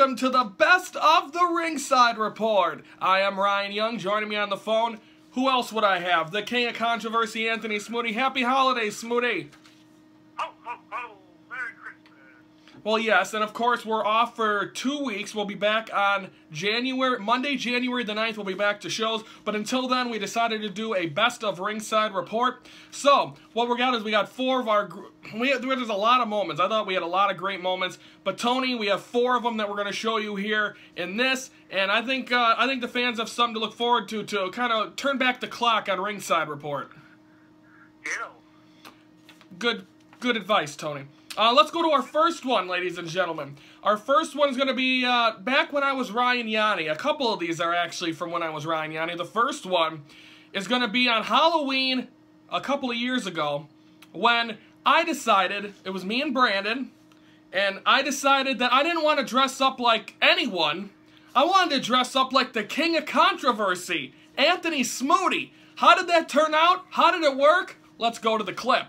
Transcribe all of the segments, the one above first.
welcome to the best of the Ringside Report. I am Ryan Young. Joining me on the phone, who else would I have? The king of controversy, Anthony Smoody. Happy holidays, Smoody. Ho, ho, ho. Merry Christmas. Well, yes, and of course we're off for 2 weeks. We'll be back on Monday, January the 9th, we'll be back to shows. But until then, we decided to do a best of Ringside Report. So, what we got is we got four of our... There's a lot of moments. I thought we had a lot of great moments. But Tony, we have 4 of them that we're going to show you here in this. And I think the fans have something to look forward to kind of turn back the clock on Ringside Report. Yeah. Good advice, Tony. Let's go to our first one, ladies and gentlemen. Our first one is going to be back when I was Ryan Yanni. A couple of these are actually from when I was Ryan Yanni. The first one is going to be on Halloween a couple of years ago when I decided, it was me and Brandon, and I decided that I didn't want to dress up like anyone. I wanted to dress up like the king of controversy, Anthony Smoody. How did that turn out? How did it work? Let's go to the clip.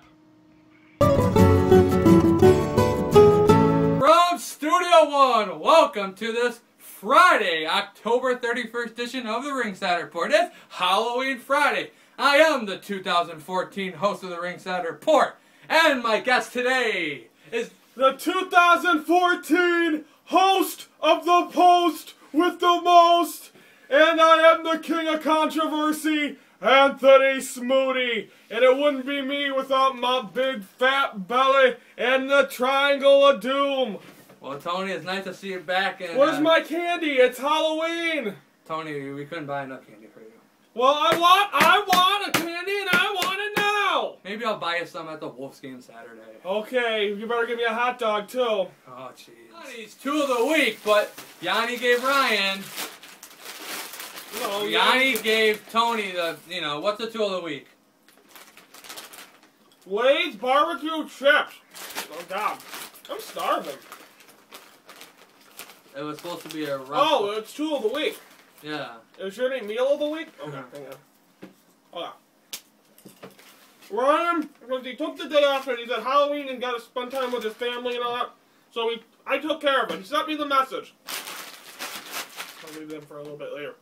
From Studio One, welcome to this Friday, October 31st edition of the Ringside Report. It's Halloween Friday. I am the 2014 host of the Ringside Report, and my guest today is the 2014 host of the Post with the most, and I am the king of controversy, Anthony Smoody. And it wouldn't be me without my big fat belly and the triangle of doom. Well, Tony, it's nice to see you back. And, where's my candy? It's Halloween. Tony, we couldn't buy enough candy for you. Well, I want a candy and I want it now. Maybe I'll buy you some at the Wolves game Saturday. Okay, you better give me a hot dog too. Oh, jeez. Yanni's 2 of the week, but Yanni gave Ryan. No, Yanni gave Tony the, what's the 2 of the week? Lay's barbecue chips. Oh, God. I'm starving. It was supposed to be a rough... Oh, it's 2 of the week. Yeah. Is your name meal of the week? Okay, hang on. Okay. Ryan, because he took the day off and he's at Halloween and got to spend time with his family and all that, so I took care of it. He sent me the message. I'll leave them for a little bit later.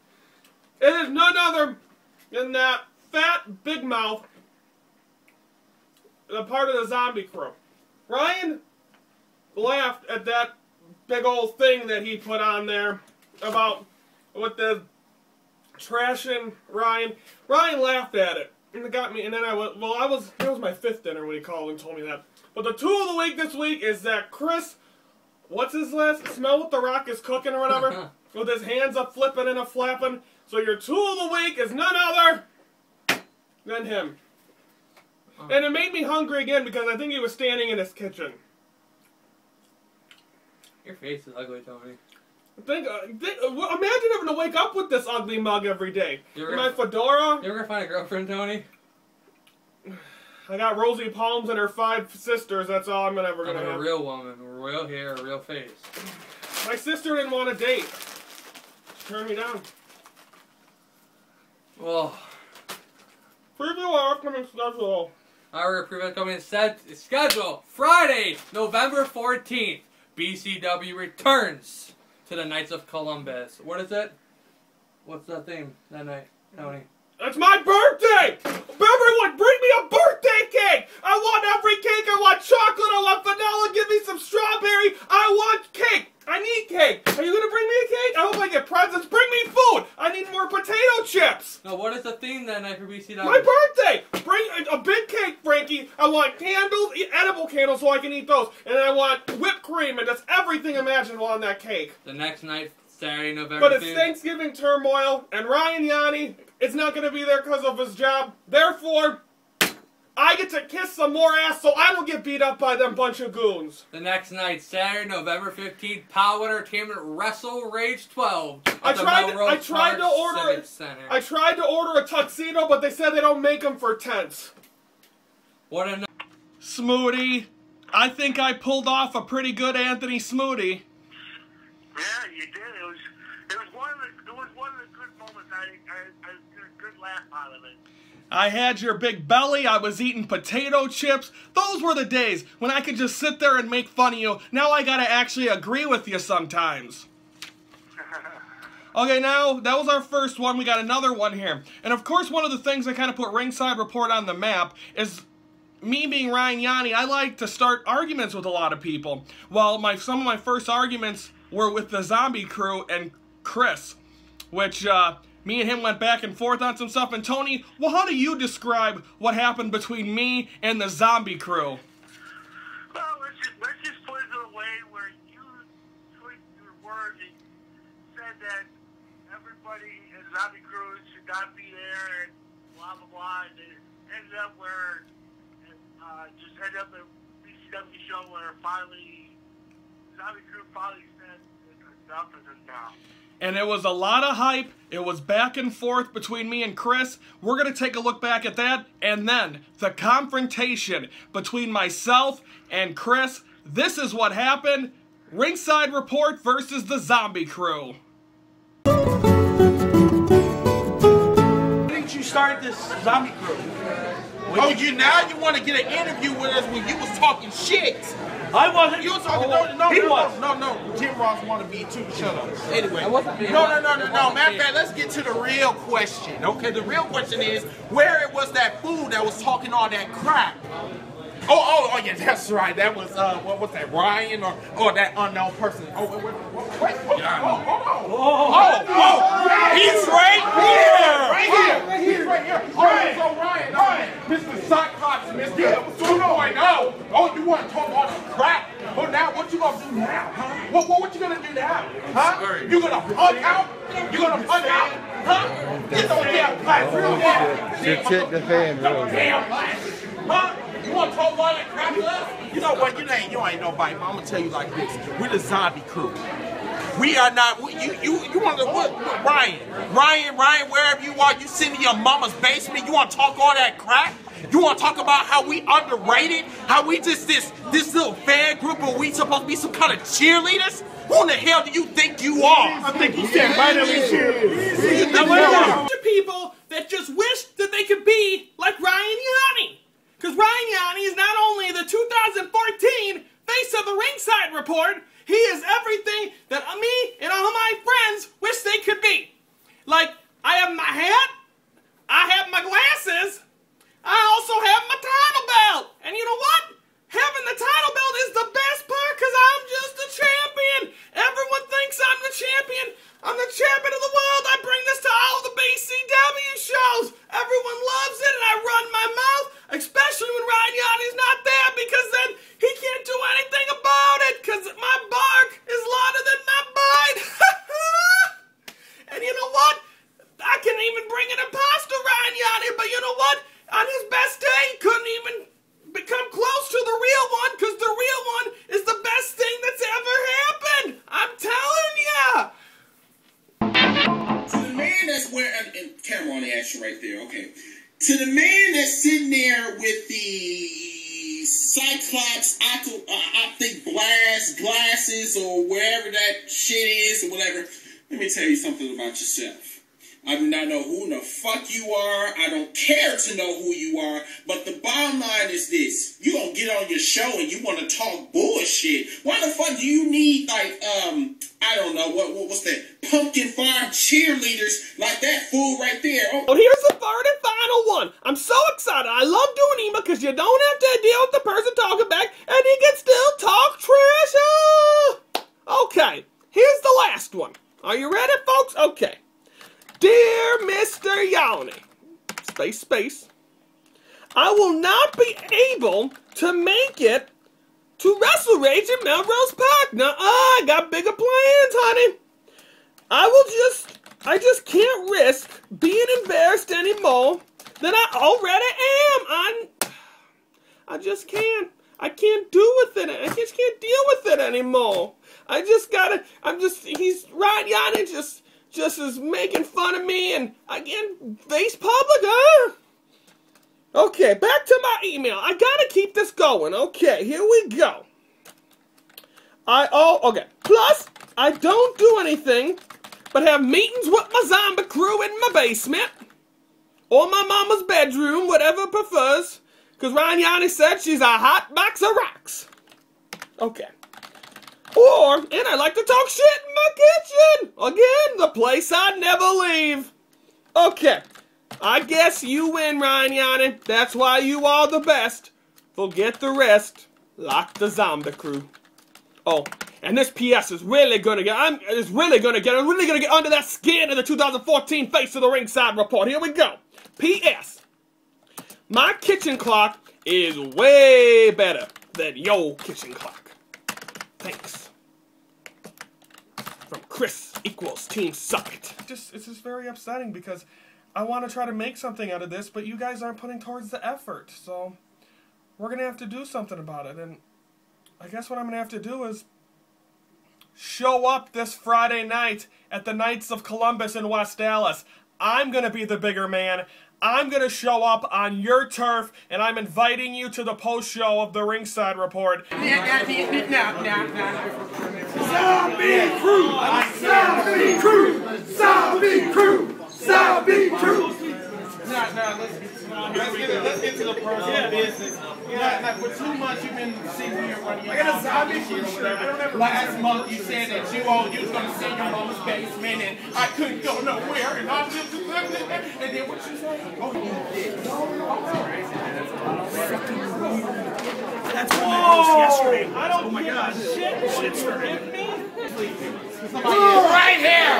It is none other than that fat big mouth, the part of the zombie crew. Ryan laughed at that big old thing that he put on there about with the trashing Ryan. Ryan laughed at it, and it got me. And then that was my 5th dinner when he called and told me that. But the 2 of the week this week is that Chris, what's his last? Smell what the Rock is cooking or whatever, with his hands up flipping and a flapping. So your 2 of the week is none other than him. And it made me hungry again because I think he was standing in his kitchen. Your face is ugly, Tony. Imagine having to wake up with this ugly mug every day. My fedora. You ever gonna find a girlfriend, Tony? I got Rosie Palms and her 5 sisters. That's all I'm ever gonna have. A real woman, real hair, real face. My sister didn't want a date. She turned me down. Well, preview our upcoming schedule. Our preview upcoming schedule Friday, November 14th. BCW returns to the Knights of Columbus. What is it? What's the theme that night, Tony? It's my birthday! Everyone, bring me a birthday cake! I want every cake! I want chocolate! I want vanilla! Give me some strawberry! I want cake! I need cake! Are you gonna bring me a cake? I hope I get presents! Bring me food! I need more potato chips! No, what is the theme that night for BCW? My birthday! Bring a big cake, Frankie! I want candles, edible candles so I can eat those. And I want whipped cream and just everything imaginable on that cake. The next night, Saturday, November 5th. But it's Thanksgiving turmoil, and Ryan Yanni is not going to be there because of his job. Therefore, I get to kiss some more ass so I don't get beat up by them bunch of goons. The next night, Saturday, November 15th, POW Entertainment Wrestle Rage 12. I tried to order a tuxedo, but they said they don't make them for tents. What a Smoody. I think I pulled off a pretty good Anthony Smoody. Yeah, you did. It was one of the good moments. I got a good laugh out of it. I had your big belly, I was eating potato chips. Those were the days when I could just sit there and make fun of you. Now I gotta actually agree with you sometimes. Okay, now, that was our first one. We got another one here. And of course, one of the things that kind of put Ringside Report on the map is me being Ryan Yanni. I like to start arguments with a lot of people. Well, some of my first arguments were with the Zombie Crew and Chris, which me and him went back and forth on some stuff. And Tony, well, how do you describe what happened between me and the Zombie Crew? Well, let's just put it away where you put your words and said that everybody in Zombie Crew should not be there and blah, blah, blah. And it ended up where just ended up at BCW show where finally Zombie Crew finally said enough is enough. And it was a lot of hype. It was back and forth between me and Chris. We're going to take a look back at that. And then the confrontation between myself and Chris. This is what happened. Ringside Report versus the Zombie Crew. Why didn't you start this Zombie Crew? Oh, now you want to get an interview with us when you was talking shit. I wasn't. You was talking no. Jim Ross want to be too. Shut up. Anyway, no. Matter of fact, let's get to the real question. Okay, the real question is where it was that fool that was talking all that crap. Oh, yeah, that's right. That was what was that, Ryan or that unknown person? Oh, wait, hold on. He's right here. He's right here. So Ryan, Mr. Cyclops, Mr. 2.0. Oh, you want to talk all that crap? Oh, now what you gonna do now? Huh? What you gonna do now? Huh? You gonna punk out? You gonna punk out? Huh? Get those damn glasses. Check the fan, real Damn glasses. Huh? You want to talk all that crap to us? You know what? You ain't nobody. I'm gonna tell you like this. We're the Zombie Crew. We are not. You want to what? Ryan, wherever you are, you sitting in your mama's basement. You want to talk all that crap? You want to talk about how we underrated? How we just this little fan group, and we supposed to be some kind of cheerleaders? Who in the hell do you think you are? I think you said finally cheerleaders. To people that just wish that they could be like Ryan Yanni. Because Ryan Yanni is not only the 2014 face of the Ringside Report, he is everything that me and all my friends wish they could be. Like, I have my hat, I have my glasses, I also have my title belt. And you know what? Having the title belt is the best part because I'm just a champion. Everyone thinks I'm the champion. I'm the champion of the world. I bring this to all the BCW shows. Everyone loves it and I run my mouth, especially when Ryan Yanni's not there because then he can't do anything about it because my bark is louder than my bite. And you know what? I can even bring an imposter Ryan Yanni, but you know what? On his best day, he couldn't even become close to the real one because the real one is the best thing that's ever happened. I'm telling ya. To the man that's wearing, and camera on the action right there, okay. To the man that's sitting there with the Cyclops optic blast glasses or wherever that shit is or whatever, let me tell you something about yourself. I do not know who the fuck you are. I don't care to know who you are. But the bottom line is this. You gonna get on your show and you want to talk bullshit. Why the fuck do you need, like, I don't know, what's that? Pumpkin farm cheerleaders like that fool right there. Oh. Well, here's the third and final one. I'm so excited. I love doing email because you don't have to deal with the person talking back and he can still talk trash. Okay, here's the last one. Are you ready, folks? Okay. Dear Mr. Yanni, space, I will not be able to make it to Wrestle Rage in Melrose Park. Now, I got bigger plans, honey. I just can't risk being embarrassed anymore than I already am. I just can't. I can't do with it. I just can't deal with it anymore. He's Ryan Yanni just is making fun of me and again, face public, Okay, back to my email. I gotta keep this going. Okay, here we go. Okay. Plus, I don't do anything but have meetings with my zombie crew in my basement or my mama's bedroom, whatever prefers, because Ryan Yanni said she's a hot box of rocks. Okay. And I like to talk shit in my kitchen. Again, the place I never leave. Okay, I guess you win, Ryan Yanni. That's why you are the best. Forget the rest, like the zombie crew. Oh, and this PS is really gonna get under that skin of the 2014 face of the Ringside Report. Here we go. PS. My kitchen clock is way better than your kitchen clock. Thanks. From Chris equals Team Suck It. It's just very upsetting because I want to try to make something out of this, but you guys aren't putting towards the effort. So we're gonna have to do something about it, and I guess what I'm gonna have to do is show up this Friday night at the Knights of Columbus in West Dallas. I'm gonna be the bigger man. I'm gonna show up on your turf, and I'm inviting you to the post show of the Ringside Report. Zombie crew! Zombie crew! Zombie crew! Zombie crew! Let's get to the personal business. Yeah, for 2 months you've been sitting here running. I got a zombie crew shirt. Last month you said that you was going to sit in your mama's basement and I couldn't go nowhere and I just and then what you say? Oh, you did. That's when I was yesterday. I don't give a shit. Right here!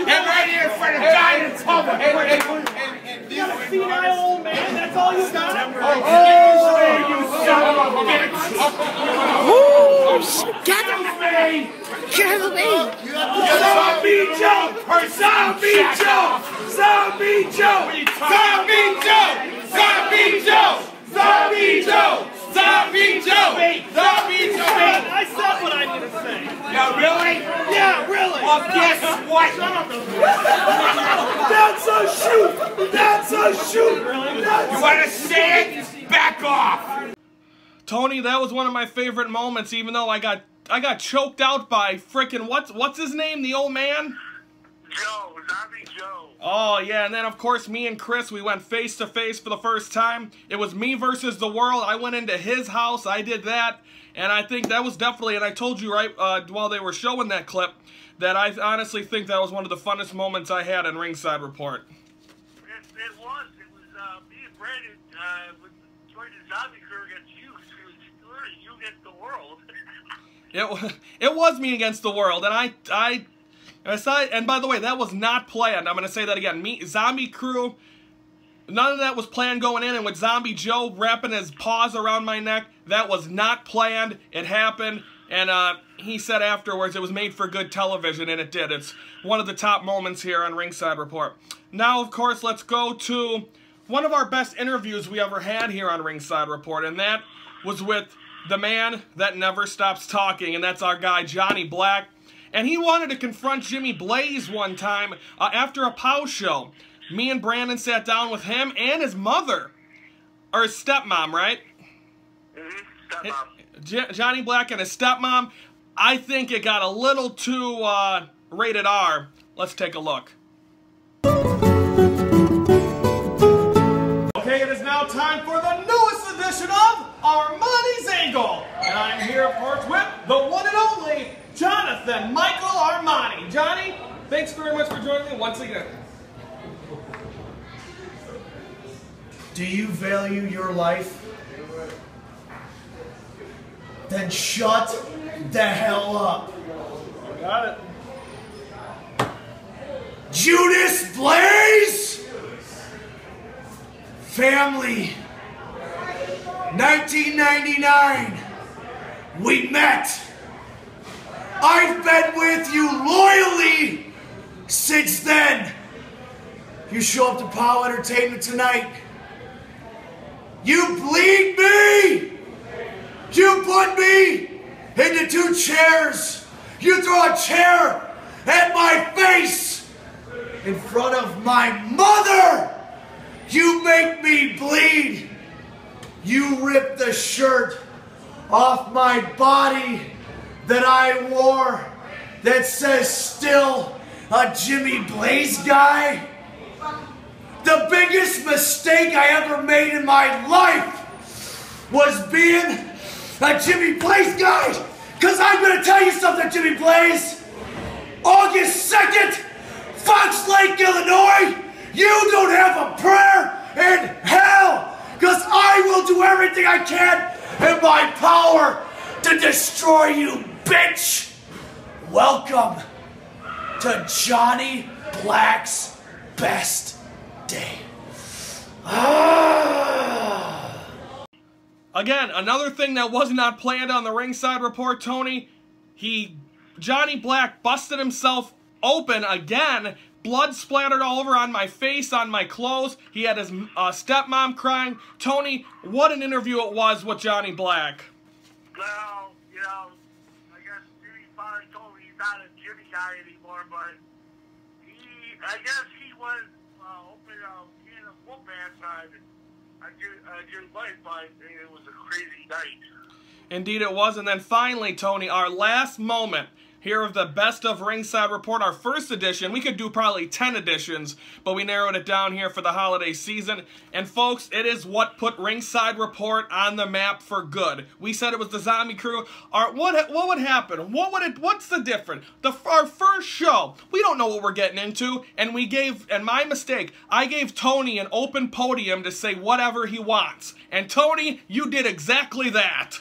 And right here in front of Giant Tubber. And You got a senile old man, that's all you got? you son of a bitch! Get away! Get away! Zombie Joe! Zombie Joe! Zombie Joe! Zombie Joe! Zombie Joe! Zombie Joe! Zombie Joe! Zombie Joe! I said what I need to say. Yeah, really? Yeah, really. Well, guess what? That's a shoot! That's a shoot! You want to say it? Back off! Tony, that was one of my favorite moments, even though I got choked out by frickin' what's his name, the old man? Joe, Zombie Joe. Oh yeah, and then of course me and Chris, we went face to face for the first time. It was me versus the world. I went into his house, I did that, and I think that was definitely, and I told you right while they were showing that clip, that I honestly think that was one of the funnest moments I had in Ringside Report. It was me and Brandon with joined the zombie crew against you. You against the world. It was me against the world, and I saw it, and by the way, that was not planned. I'm going to say that again. Zombie crew, none of that was planned going in, and with Zombie Joe wrapping his paws around my neck, that was not planned. It happened, and he said afterwards it was made for good television, and it did. It's one of the top moments here on Ringside Report. Now, of course, let's go to one of our best interviews we ever had here on Ringside Report, and that was with the man that never stops talking, and that's our guy, Johnny Black. And he wanted to confront Jimmy Blaze one time after a POW show. Me and Brandon sat down with him and his mother. Or his stepmom, right? Stepmom. Johnny Black and his stepmom. I think it got a little too rated R. Let's take a look. Okay, it is now time for the newest edition of Armani's Angle. And I'm here, of course, with the one and only Jonathan Michael Armani. Johnny, thanks very much for joining me once again. Do you value your life? Then shut the hell up. Got it. Judas Blaze! Family. 1999. We met. I've been with you loyally since then. You show up to POW Entertainment tonight. You bleed me. You put me into 2 chairs. You throw a chair at my face in front of my mother. You make me bleed. You rip the shirt off my body that I wore that says still a Jimmy Blaze guy. The biggest mistake I ever made in my life was being a Jimmy Blaze guy. Because I'm going to tell you something, Jimmy Blaze. August 2nd, Fox Lake, Illinois, you don't have a prayer in hell. Because I will do everything I can in my power to destroy you, bitch. Welcome to Johnny Black's best day. Again, another thing that was not planned on the Ringside Report, Tony, Johnny Black busted himself open again. Blood splattered all over on my face, on my clothes. He had his stepmom crying. Tony, what an interview it was with Johnny Black. Well, you know, I guess Jimmy finally told me he's not a Jimmy guy anymore, but I guess he was opening a can of whoop ass on Jimmy Black, but it was a crazy night. Indeed it was. And then finally, Tony, our last moment here of the Best of Ringside Report, our first edition. We could do probably 10 editions, but we narrowed it down here for the holiday season. And folks, it is what put Ringside Report on the map for good. We said it was the Zombie Crew. What would happen? What's the difference? Our first show, we don't know what we're getting into, and my mistake, I gave Tony an open podium to say whatever he wants. And Tony, you did exactly that.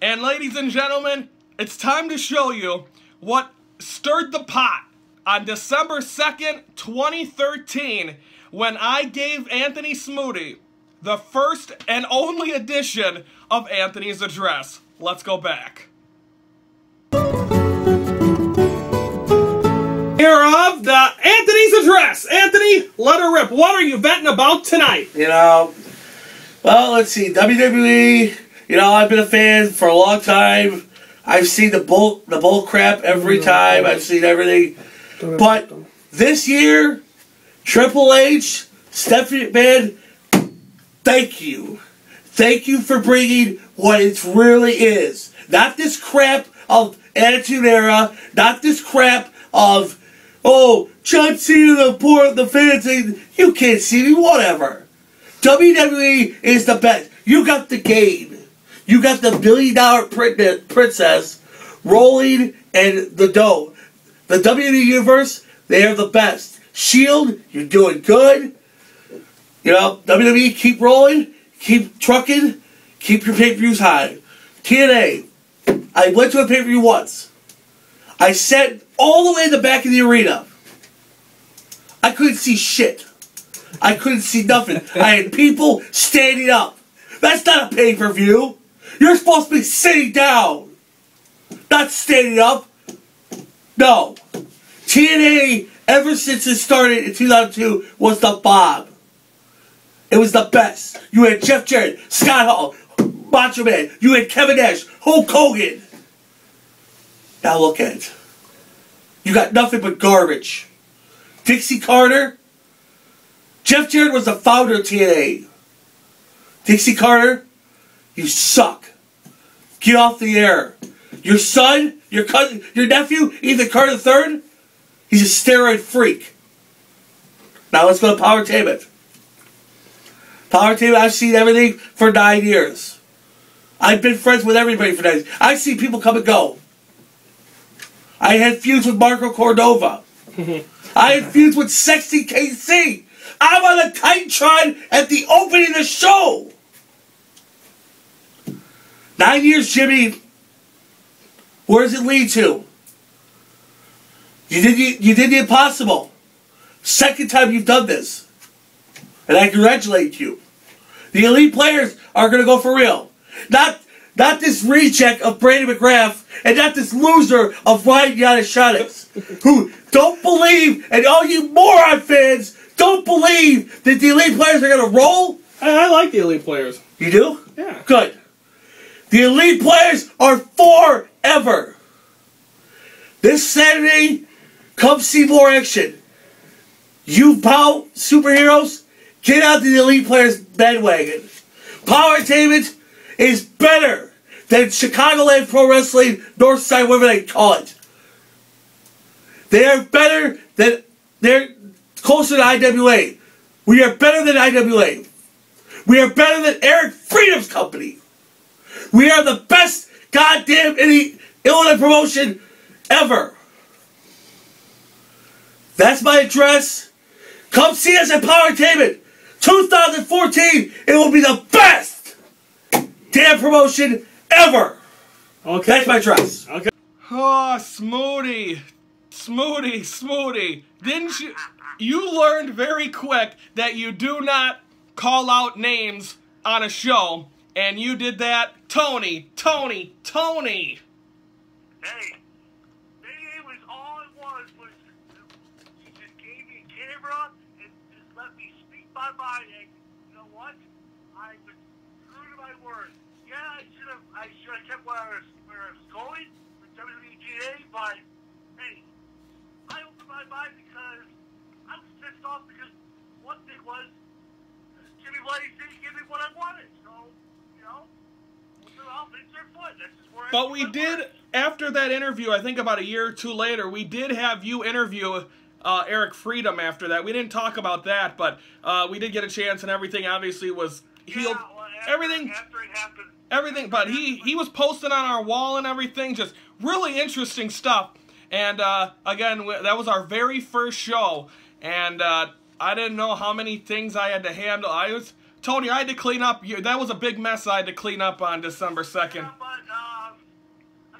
And ladies and gentlemen, it's time to show you what stirred the pot on December 2nd, 2013, when I gave Anthony Smoody the first and only edition of Anthony's address. Let's go back. Here of the Anthony's address. Anthony, let her rip. What are you venting about tonight? You know, well, let's see, WWE. You know, I've been a fan for a long time. I've seen the bull crap every time. I've seen everything. But this year, Triple H, Stephanie McMahon, thank you. Thank you for bringing what it really is. Not this crap of Attitude Era. Not this crap of, oh, John Cena, the fans saying, you can't see me, whatever. WWE is the best. You got the game. You got the $1 billion princess rolling in the dough. The WWE Universe, they are the best. Shield, you're doing good. You know, WWE, keep rolling, keep trucking, keep your pay-per-views high. TNA, I went to a pay-per-view once. I sat all the way in the back of the arena. I couldn't see shit. I couldn't see nothing. I had people standing up. That's not a pay-per-view. You're supposed to be sitting down, not standing up. No. TNA, ever since it started in 2002, was the bomb. It was the best. You had Jeff Jarrett, Scott Hall, Macho Man. You had Kevin Nash, Hulk Hogan. Now look at it. You got nothing but garbage. Dixie Carter. Jeff Jarrett was the founder of TNA. Dixie Carter, you suck. Get off the air. Your son, your cousin, your nephew, Ethan Carter III, he's a steroid freak. Now let's go to Powertainment. Powertainment, I've seen everything for 9 years. I've been friends with everybody for 9 years. I've seen people come and go. I had feuds with Marco Cordova. I had feuds with Sexy KC. I'm on the Titantron at the opening of the show. 9 years, Jimmy. Where does it lead to? You did the impossible. Second time you've done this. And I congratulate you. The elite players are going to go for real. Not this reject of Brandon McGrath and not this loser of Ryan Yanishanis, who don't believe, and all you moron fans don't believe that the elite players are going to roll. I like the elite players. You do? Yeah. Good. The elite players are forever. This Saturday, come see more action. You POW superheroes, get out to the elite players bandwagon. Powertainment is better than Chicagoland Pro Wrestling, Northside, whatever they call it. They are better than, they're closer to IWA. We are better than IWA. We are better than Eric Freedom's company. We are the best goddamn Illinois promotion ever. That's my address. Come see us at Power Entertainment 2014. It will be the best damn promotion ever. Okay, that's my address. Okay. Oh, Smoothie. Didn't you? You learned very quick that you do not call out names on a show, and you did that. Tony. Hey, maybe it was all it was you just gave me a camera and just let me speak my mind. And you know what? I was true to my word. Yeah, I should have kept where I was going with WWGA, but hey, I opened my mind because I was pissed off because one thing was Jimmy Blaze didn't give me what I wanted. So, you know, things are fun. That's just where But we did, after that interview, I think about a year or two later, we did have you interview Eric Freedom after that. We didn't talk about that, but we did get a chance, and everything obviously was healed. Yeah, well, everything after it happened. Everything, but he was posting on our wall and everything, just really interesting stuff. And again, that was our very first show, and I didn't know how many things I had to handle. Tony, I had to clean up. That was a big mess I had to clean up on December 2nd. Yeah, but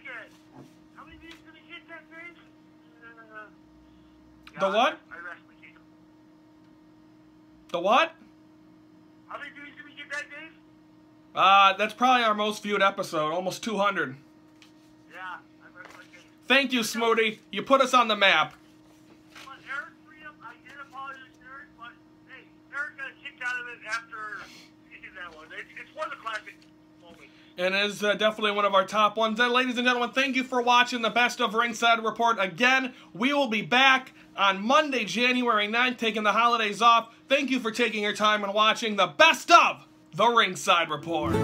again, how many views did we get that day? The what? I rest my case. The what? How many views did we get that day? That's probably our most viewed episode, almost 200. Yeah, I rest my case. Thank you, Smoothie. You put us on the map. But Eric Freedom, I did apologize to Eric, but hey, Eric got kicked out of it after seeing that one. It's one of the classic moments. And it is definitely one of our top ones. And ladies and gentlemen, thank you for watching the Best of Ringside Report. Again, we will be back on Monday, January 9th, taking the holidays off. Thank you for taking your time and watching the Best of the Ringside Report.